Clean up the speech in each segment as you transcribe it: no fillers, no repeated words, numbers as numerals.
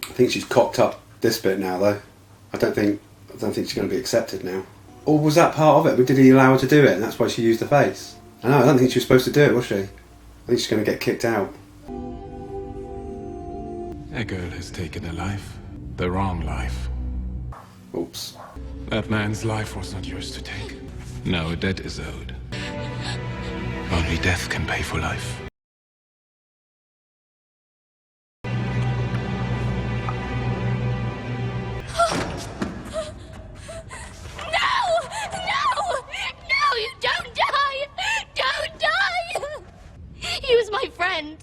I think she's cocked up this bit now, though. I don't think she's going to be accepted now. Or was that part of it? Did he allow her to do it, and that's why she used the face? I know. I don't think she was supposed to do it, was she? I think she's going to get kicked out. A girl has taken a life. The wrong life. Oops. That man's life was not yours to take. No, a debt is owed. Only death can pay for life. He was my friend.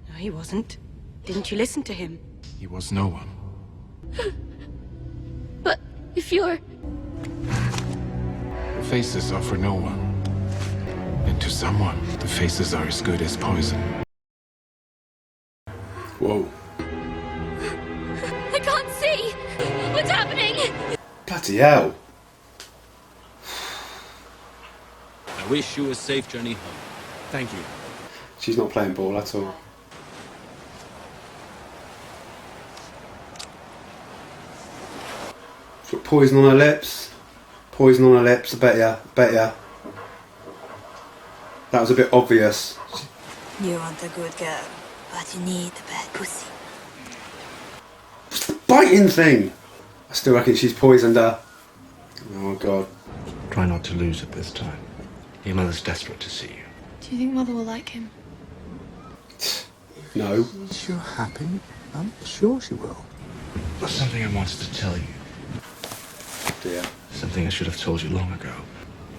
No, he wasn't. Didn't you listen to him? He was no one. But if you're... The faces are for no one. And to someone, the faces are as good as poison. Whoa. I can't see. What's happening? Bloody hell. I wish you a safe journey home. Thank you. She's not playing ball at all. She's got poison on her lips. Poison on her lips, I bet ya. That was a bit obvious. You want a good girl, but you need a bad pussy. What's the biting thing? I still reckon she's poisoned her. Oh god. Try not to lose it this time. Your mother's desperate to see you. Do you think Mother will like him? No. Is you're happy? I'm sure she will. There's something I wanted to tell you. Dear. Something I should have told you long ago.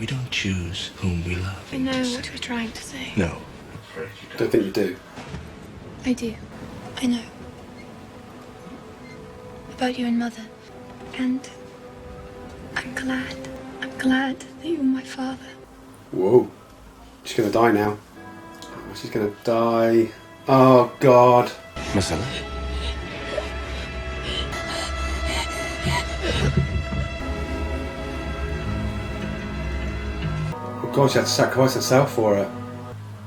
We don't choose whom we love. I know what you're trying to say. No. Don't think you do. I do. I know. About you and Mother. And I'm glad that you're my father. Whoa. She's gonna die now. She's gonna die. Oh god. Marcella? Oh god, she had to sacrifice herself for her.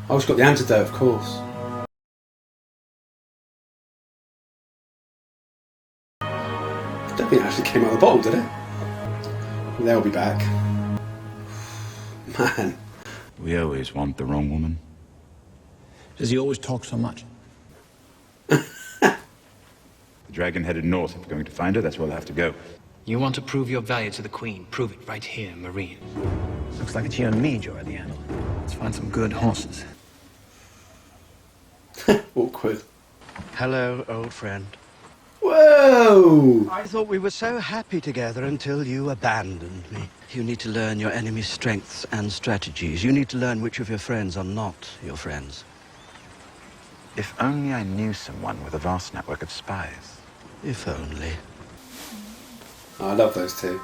Oh, she's got the antidote, of course. I don't think it actually came out of the bottle, did it? They'll be back. Man. We always want the wrong woman. Does he always talk so much? The dragon headed north. If we're going to find her, that's where we'll have to go. You want to prove your value to the Queen? Prove it right here, Marine. Looks like it's you and me, Joe, at the handle. Let's find some good horses. Awkward. Hello, old friend. Whoa! I thought we were so happy together until you abandoned me. You need to learn your enemy's strengths and strategies. You need to learn which of your friends are not your friends. If only I knew someone with a vast network of spies. If only. Oh, I love those two.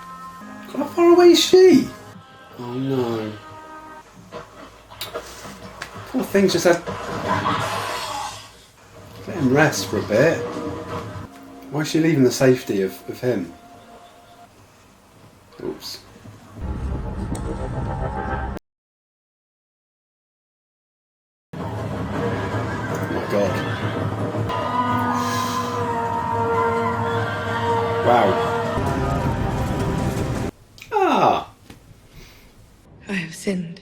God, how far away is she? Oh no. Poor thing's just had... Let him rest for a bit. Why is she leaving the safety of him? Oops. Oh my god. Wow. Ah! I have sinned.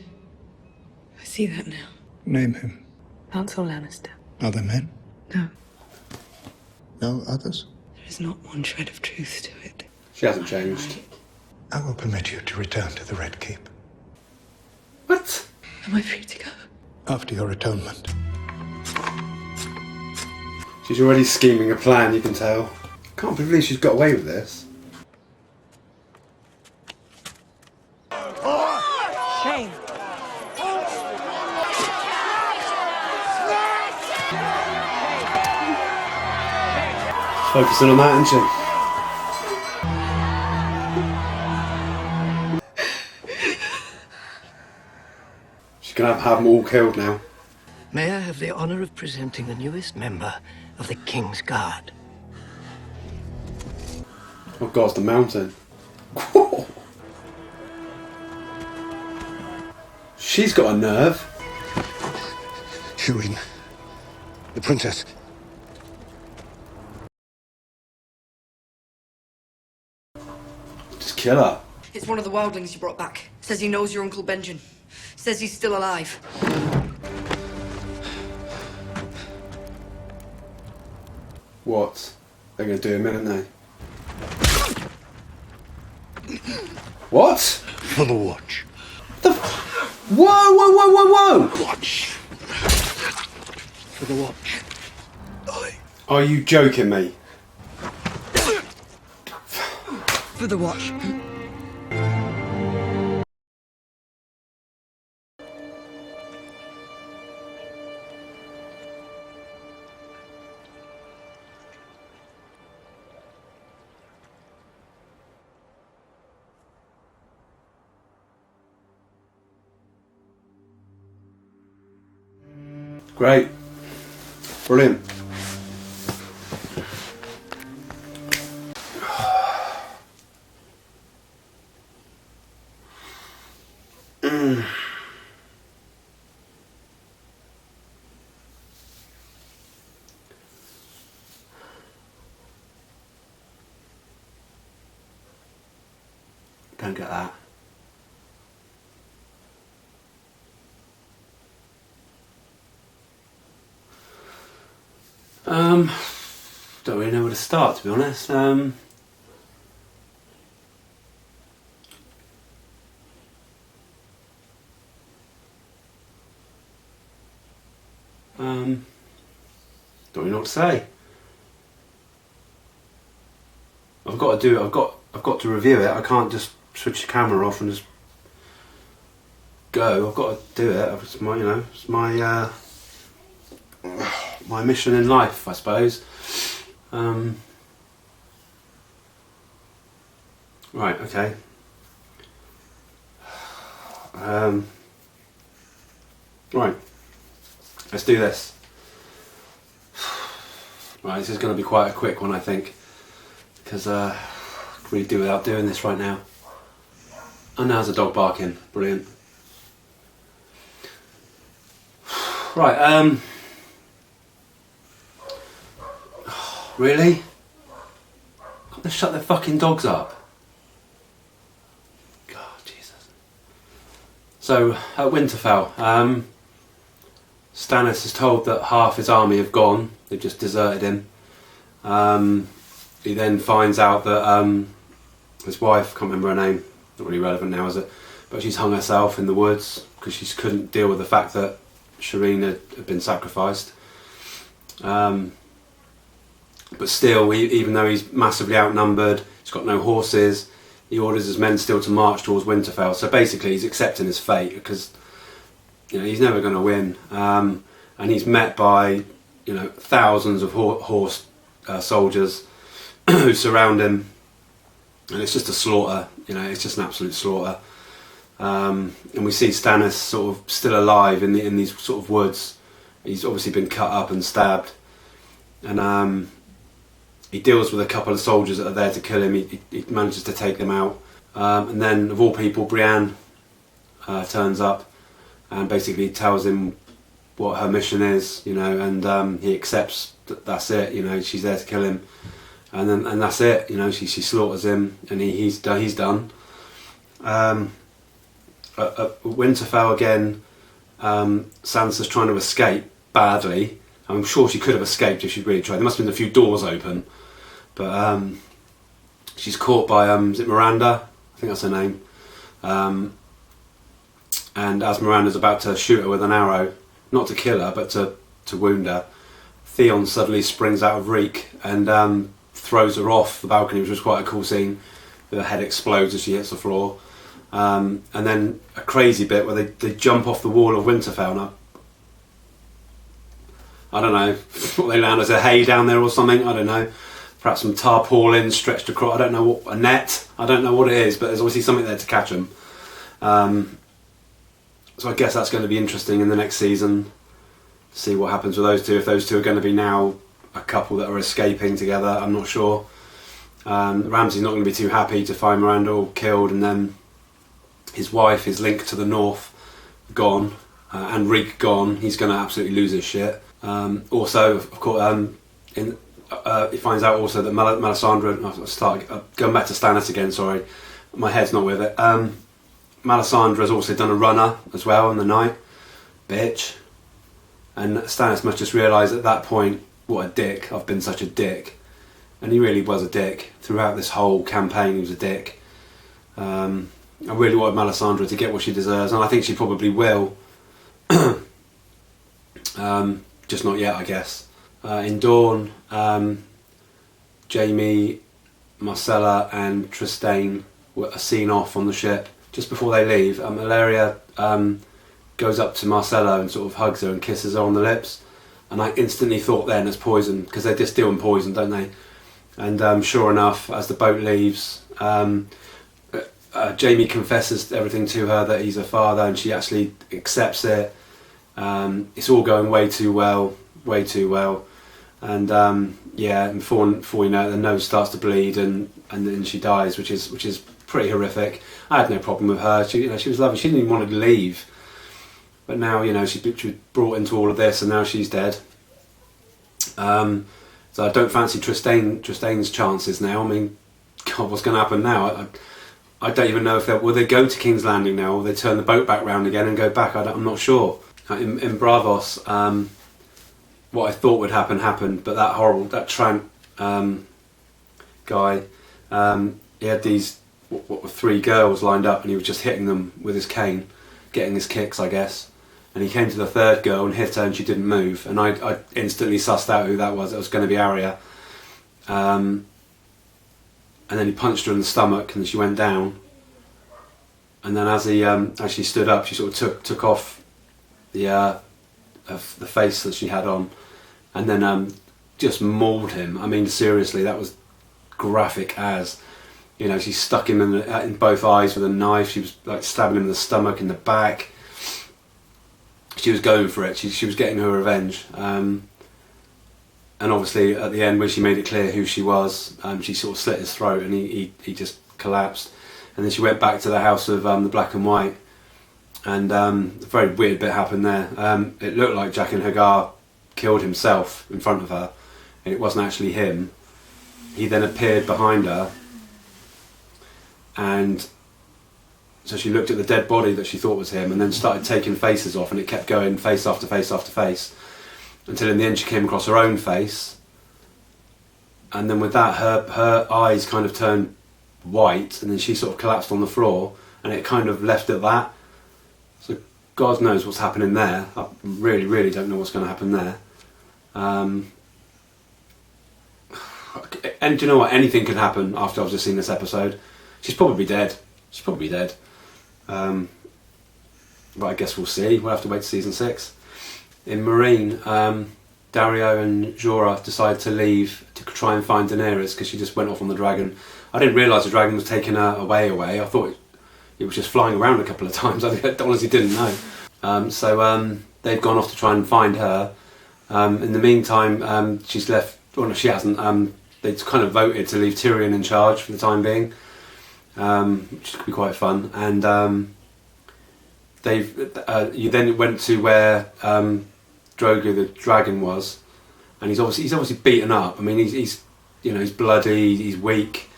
I see that now. Name him. Council Lannister. Other men? No, No others? there is not one shred of truth to it. She hasn't changed. I will permit you to return to the Red Keep. What? Am I free to go? After your atonement. She's already scheming a plan, you can tell. Can't believe she's got away with this. Shame. Focusing on that, isn't she? She's gonna have them all killed now. May I have the honor of presenting the newest member of the King's Guard? Oh god, it's the mountain. She's got a nerve. Shireen. The princess. kill her. It's one of the wildlings you brought back. Says he knows your Uncle Benjen. Says he's still alive. What? They're going to do him in, aren't they? What? For the watch. Whoa, whoa, whoa, whoa, whoa! Watch. For the watch. Are you joking me? For the watch. Great. Brilliant. Don't get that. Don't really know where to start, to be honest. Don't really know what to say. I've got to do it. I've got to review it. I can't just switch the camera off and just go. I've got to do it. It's my, it's my my mission in life, I suppose. Right. Okay. Right. Let's do this. Right. This is going to be quite a quick one, I think, because I can really do without doing this right now. And now there's a dog barking. Brilliant. Right. Really? Can't they shut their fucking dogs up? God, Jesus. So, at Winterfell, Stannis is told that half his army have gone. They've just deserted him. He then finds out that his wife, can't remember her name, not really relevant now, is it? But she's hung herself in the woods because she couldn't deal with the fact that Shireen had been sacrificed. But still, even though he's massively outnumbered, he's got no horses, he orders his men still to march towards Winterfell. So basically he's accepting his fate because he's never going to win. And he's met by thousands of horse soldiers who surround him, and it's just a slaughter. It's just an absolute slaughter. And we see Stannis sort of still alive in these sort of woods. He's obviously been cut up and stabbed, and he deals with a couple of soldiers that are there to kill him. He manages to take them out, and then of all people, Brienne turns up and basically tells him what her mission is, and he accepts that that's it. She's there to kill him, and that's it. She slaughters him, and he's done. At Winterfell again, Sansa's trying to escape badly. I'm sure she could have escaped if she'd really tried. There must have been a few doors open, but she's caught by is it Miranda? I think that's her name. And as Miranda's about to shoot her with an arrow, not to kill her but to wound her, Theon suddenly springs out of reek and throws her off the balcony, which was quite a cool scene. Her head explodes as she hits the floor. And then a crazy bit where they jump off the wall of Winterfell. And I don't know what they land as a hay down there or something. I don't know. Perhaps some tarpaulin stretched across. I don't know what, a net. I don't know what it is, but there's obviously something there to catch them. So I guess that's going to be interesting in the next season. See what happens with those two. If those two are going to be now a couple that are escaping together, I'm not sure. Ramsay's not going to be too happy to find Miranda all killed, and then his wife, his link to the north, gone, and Reek gone. He's going to absolutely lose his shit. Also, of course, he finds out also that Melisandre, going back to Stannis again, sorry, My head's not with it. Melisandre's also done a runner as well in the night. Bitch. And Stannis must just realise at that point, what a dick. I've been such a dick. And he really was a dick. Throughout this whole campaign, he was a dick. I really wanted Melisandre to get what she deserves, and I think she probably will. Just not yet, I guess. In Dawn, Jaime, Marcella and Trystane are seen off on the ship. Just before they leave, Ilaria goes up to Marcella and sort of hugs her and kisses her on the lips. And I instantly thought then it's poison, because they distill in poison, don't they? And sure enough, as the boat leaves, Jaime confesses everything to her, that he's her father, and she actually accepts it. It's all going way too well. And yeah, and before you know it, the nose starts to bleed, and then she dies, which is pretty horrific. I had no problem with her. She was lovely. She didn't even want to leave, but now she was brought into all of this, and now she's dead. So I don't fancy Trystane's chances now. I mean, God, what's going to happen now? I don't even know if will they go to King's Landing now, or will they turn the boat back round again and go back? I'm not sure. In Bravos, what I thought would happen happened, but that tramp guy, he had these what were 3 girls lined up, and he was just hitting them with his cane, getting his kicks, I guess. And he came to the 3rd girl and hit her, and she didn't move. And I instantly sussed out who that was. It was going to be Arya. And then he punched her in the stomach, and she went down. And then as she stood up, she sort of took off the face that she had on, and then just mauled him. I mean, seriously, that was graphic as. She stuck him in both eyes with a knife. She was like stabbing him in the stomach, in the back. She was going for it. She was getting her revenge. And obviously at the end, when she made it clear who she was, she sort of slit his throat, and he just collapsed. And then she went back to the house of the Black and White, and a very weird bit happened there. It looked like Jaqen H'ghar killed himself in front of her, and it wasn't actually him. He then appeared behind her, and so she looked at the dead body that she thought was him, and then started taking faces off, and it kept going face after face after face, until in the end she came across her own face. And then with that, her eyes kind of turned white, and then she sort of collapsed on the floor, and it kind of left at that. So God knows what's happening there. I really, really don't know what's going to happen there. And do you know what? Anything could happen after I've just seen this episode. She's probably dead. But I guess we'll see. We'll have to wait to season 6. In Marine, Dario and Jorah decide to leave to try and find Daenerys, because she just went off on the dragon. I didn't realise the dragon was taking her away. I thought it was just flying around a couple of times. I honestly didn't know. So they've gone off to try and find her. In the meantime, she's left. Well, no, she hasn't. They kind of voted to leave Tyrion in charge for the time being, which could be quite fun. And you then went to where Drogo the dragon was, and he's obviously beaten up. I mean, he's bloody, he's weak,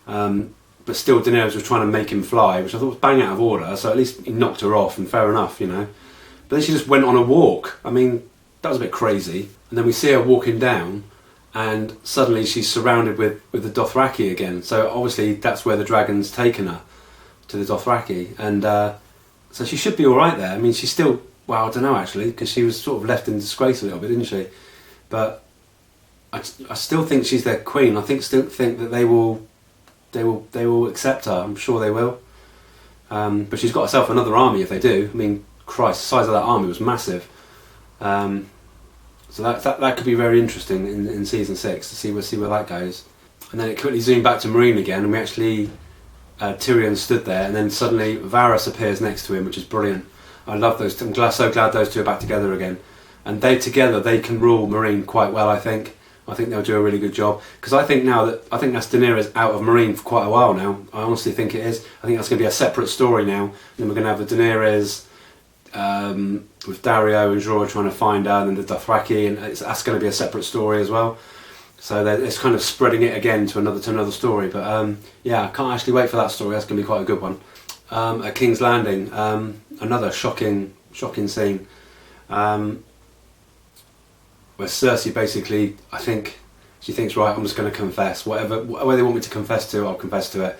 but still Daenerys was trying to make him fly, which I thought was bang out of order. So at least he knocked her off, and fair enough, But then she just went on a walk. I mean, that was a bit crazy. And then we see her walking down, and suddenly she's surrounded with the Dothraki again. So obviously that's where the dragon's taken her, to the Dothraki, and so she should be all right there. I mean, she's still, well, I don't know actually, because she was sort of left in disgrace a little bit, didn't she? But I still think she's their queen. I still think that they will accept her. I'm sure they will. But she's got herself another army if they do. I mean, Christ, the size of that army was massive. So that could be very interesting in season 6 to see where that goes. And then it quickly zoomed back to Marine again, and we actually Tyrion stood there, and then suddenly Varys appears next to him, which is brilliant. I love those. I'm so glad those two are back together again, and they can rule Marine quite well. I think they'll do a really good job, because I think that's Daenerys out of Marine for quite a while now. I honestly think it is. I think that's going to be a separate story now, and then we're going to have the Daenerys with Dario and Jorah trying to find her, and then the Dothraki, and that's going to be a separate story as well. So it's kind of spreading it again to another story. But yeah, I can't actually wait for that story. That's going to be quite a good one. At King's Landing, another shocking scene where Cersei basically, I think she thinks, right, I'm just going to confess whatever they want me to confess to, I'll confess to it.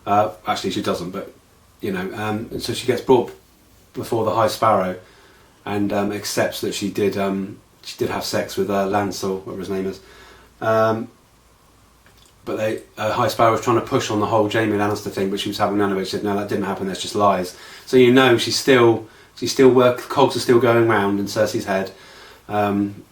Actually, she doesn't, but you know, and so she gets brought before the High Sparrow and accepts that she did have sex with Lancel, whatever his name is. But High Sparrow was trying to push on the whole Jaime Lannister thing, but she was having none of it. She said, no, that didn't happen, that's just lies. So you know cogs are still going round in Cersei's head.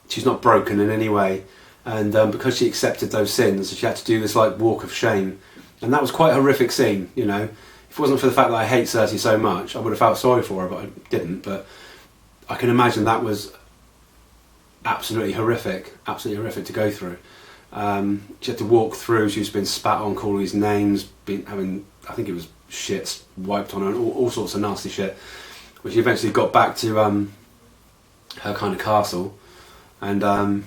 She's not broken in any way. And because she accepted those sins, she had to do this like walk of shame. And that was quite a horrific scene, you know. If it wasn't for the fact that I hate Cersei so much, I would have felt sorry for her, but I didn't. But I can imagine that was absolutely horrific to go through. She had to walk through, she was being spat on, called all these names, having, I think it was shit wiped on her, and all sorts of nasty shit. But she eventually got back to her kind of castle, and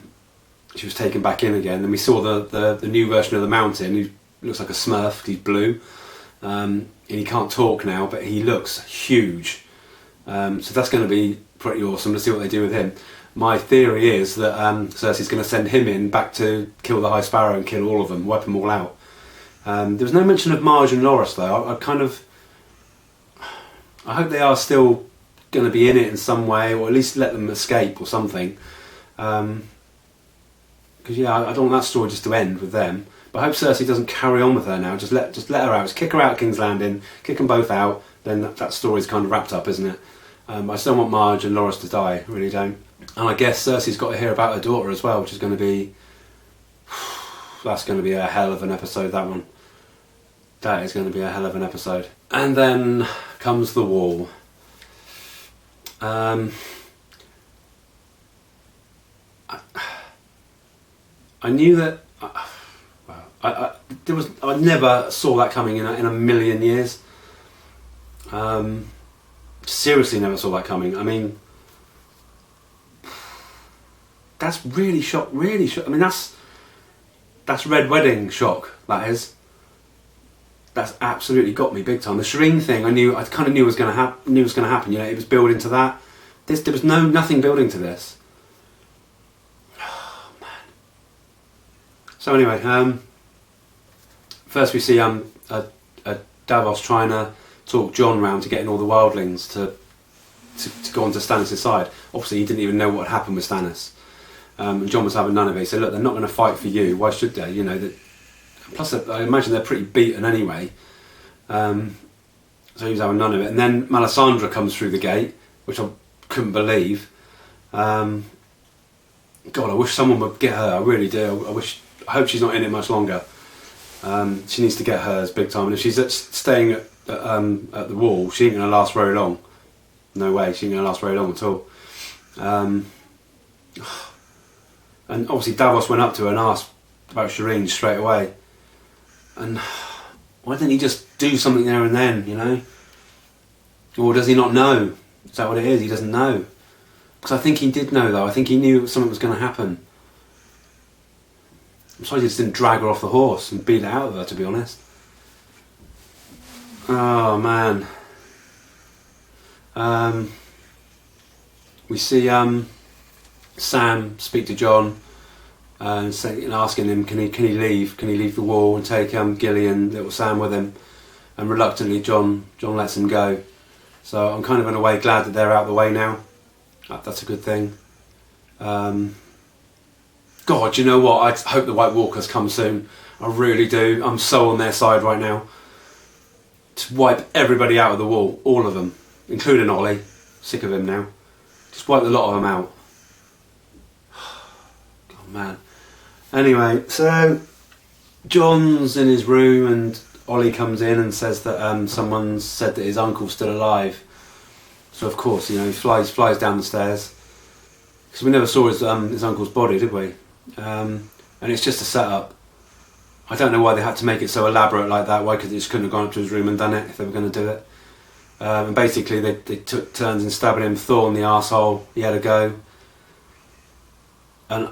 she was taken back in again. And we saw the new version of the Mountain, who looks like a Smurf, he's blue, and he can't talk now, but he looks huge. So that's going to be pretty awesome to see what they do with him. My theory is that Cersei's going to send him in back to kill the High Sparrow and kill all of them, wipe them all out. There was no mention of Marge and Loras though. I hope they are still going to be in it in some way, or at least let them escape or something. Because yeah, I don't want that story just to end with them. But I hope Cersei doesn't carry on with her now. Just let her out. Just kick her out of King's Landing, kick them both out. Then that story's kind of wrapped up, isn't it? I still want Marge and Loras to die. I really don't. And I guess Cersei's got to hear about her daughter as well, which is going to be... That's going to be a hell of an episode, that one. That is going to be a hell of an episode. And then comes the wall. I knew that... I never saw that coming in a million years. Seriously never saw that coming. I mean... That's really shock. I mean, that's Red Wedding shock. That is. That's absolutely got me big time. The Shireen thing, I kind of knew was going to happen. You know, it was building to that. There was nothing building to this. Oh man. So anyway, first we see Davos trying to talk Jon round to getting all the wildlings to go onto Stannis' side. Obviously, he didn't even know what had happened with Stannis. And Jon was having none of it. He said, look, they're not going to fight for you. Why should they? You know, plus I imagine they're pretty beaten anyway. So he was having none of it. And then Melisandre comes through the gate, which I couldn't believe. God, I wish someone would get her. I really do. I hope she's not in it much longer. She needs to get hers big time. And if she's staying at the wall, she ain't going to last very long. No way, she ain't going to last very long at all. And obviously Davos went up to her and asked about Shireen straight away. And why didn't he just do something there and then, you know? Or does he not know? Is that what it is? He doesn't know. Because I think he did know though. I think he knew something was going to happen. I'm sorry he just didn't drag her off the horse and beat it out of her, to be honest. Oh man. We see Sam speak to Jon and asking him, can he leave the wall and take Gilly and little Sam with him? And reluctantly Jon lets him go. So I'm kind of in a way glad that they're out of the way now. That's a good thing. God, you know what? I hope the White Walkers come soon. I really do. I'm so on their side right now. To wipe everybody out of the wall, all of them, including Ollie. Sick of him now. Just wipe a lot of them out. God, man. Anyway, so Jon's in his room and Ollie comes in and says that someone said that his uncle's still alive. So of course, you know, he flies down the stairs. Because we never saw his uncle's body, did we? And it's just a setup. I don't know why they had to make it so elaborate like that. Why they just couldn't have gone up to his room and done it if they were going to do it. And basically they took turns in stabbing him, Thor in the arsehole. He had a go. And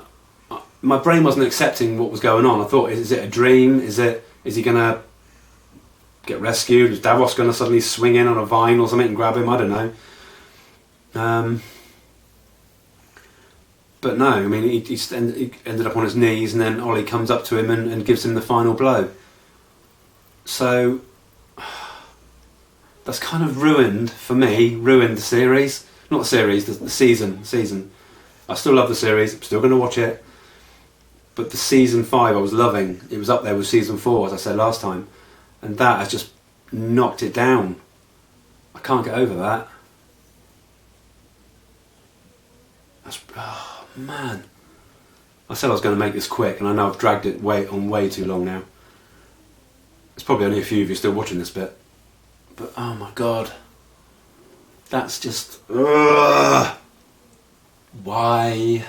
my brain wasn't accepting what was going on. I thought, is it a dream? Is he gonna get rescued? Is Davos gonna suddenly swing in on a vine or something and grab him? I don't know. But no, I mean, he ended up on his knees, and then Ollie comes up to him and gives him the final blow. So that's kind of ruined the series. Not the series, the season. I still love the series, I'm still going to watch it. But the season 5 I was loving. It was up there with season 4, as I said last time. And that has just knocked it down. I can't get over that. Oh man. I said I was going to make this quick, and I know I've dragged it way too long now. There's probably only a few of you still watching this bit. But oh my god. That's just... Why?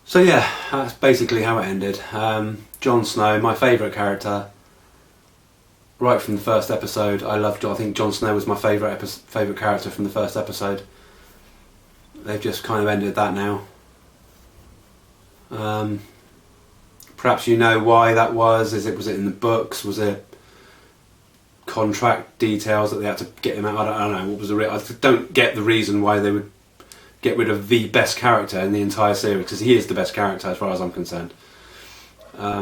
So yeah, that's basically how it ended. Jon Snow, my favourite character. Right from the first episode, I think Jon Snow was my favourite character from the first episode. They've just kind of ended that now. Perhaps you know why that was. Was it in the books? Was it contract details that they had to get him out? I don't know. What was I don't get the reason why they would get rid of the best character in the entire series, because he is the best character as far as I'm concerned. I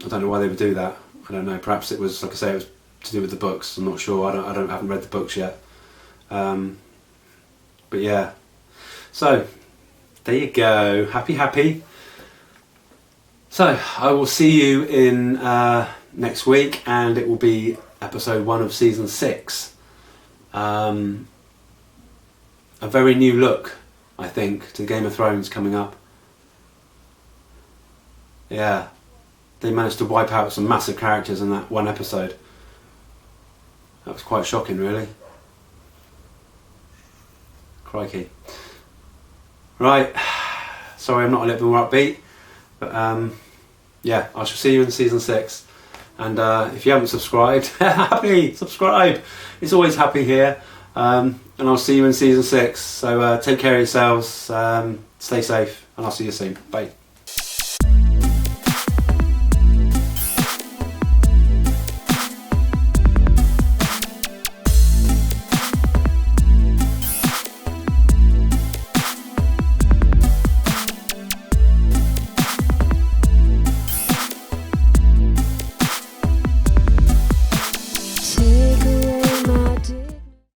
don't know why they would do that. I don't know. Perhaps it was, like I say, it was to do with the books. I'm not sure. I haven't read the books yet. But yeah. So there you go. Happy. So I will see you in next week, and it will be episode 1 of season 6. A very new look, I think, to Game of Thrones coming up. Yeah, they managed to wipe out some massive characters in that one episode. That was quite shocking, really. Crikey. Right, sorry I'm not a little bit more upbeat, but yeah, I shall see you in season 6. And if you haven't subscribed, subscribe. It's always happy here. And I'll see you in season 6. So take care of yourselves, stay safe, and I'll see you soon. Bye.